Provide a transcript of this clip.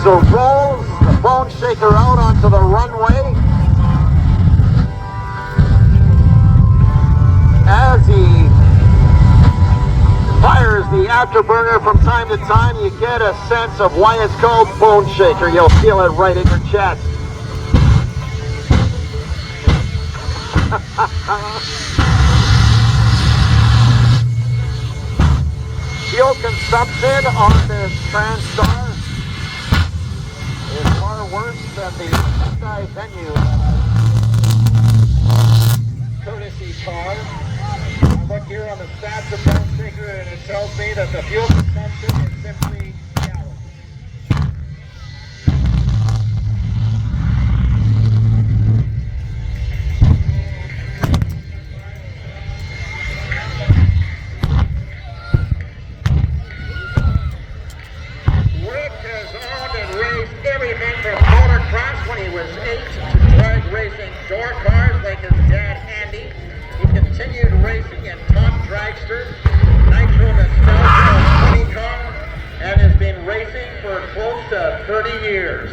Racer rolls the bone shaker out onto the runway. As he fires the afterburner from time to time, you get a sense of why it's called bone shaker. You'll feel it right in your chest. Fuel consumption on this TransStar is far worse than the multi-venue courtesy car. I look here on the stats of bone shaker and it tells me that the fuel consumption is simply gallons. Rick has owned and raced everything from motocross when he was 8 to drag racing door cars like his dad Andy. He continued racing in top dragsters, nitro nostalgia 20 car, and has been racing for close to 30 years.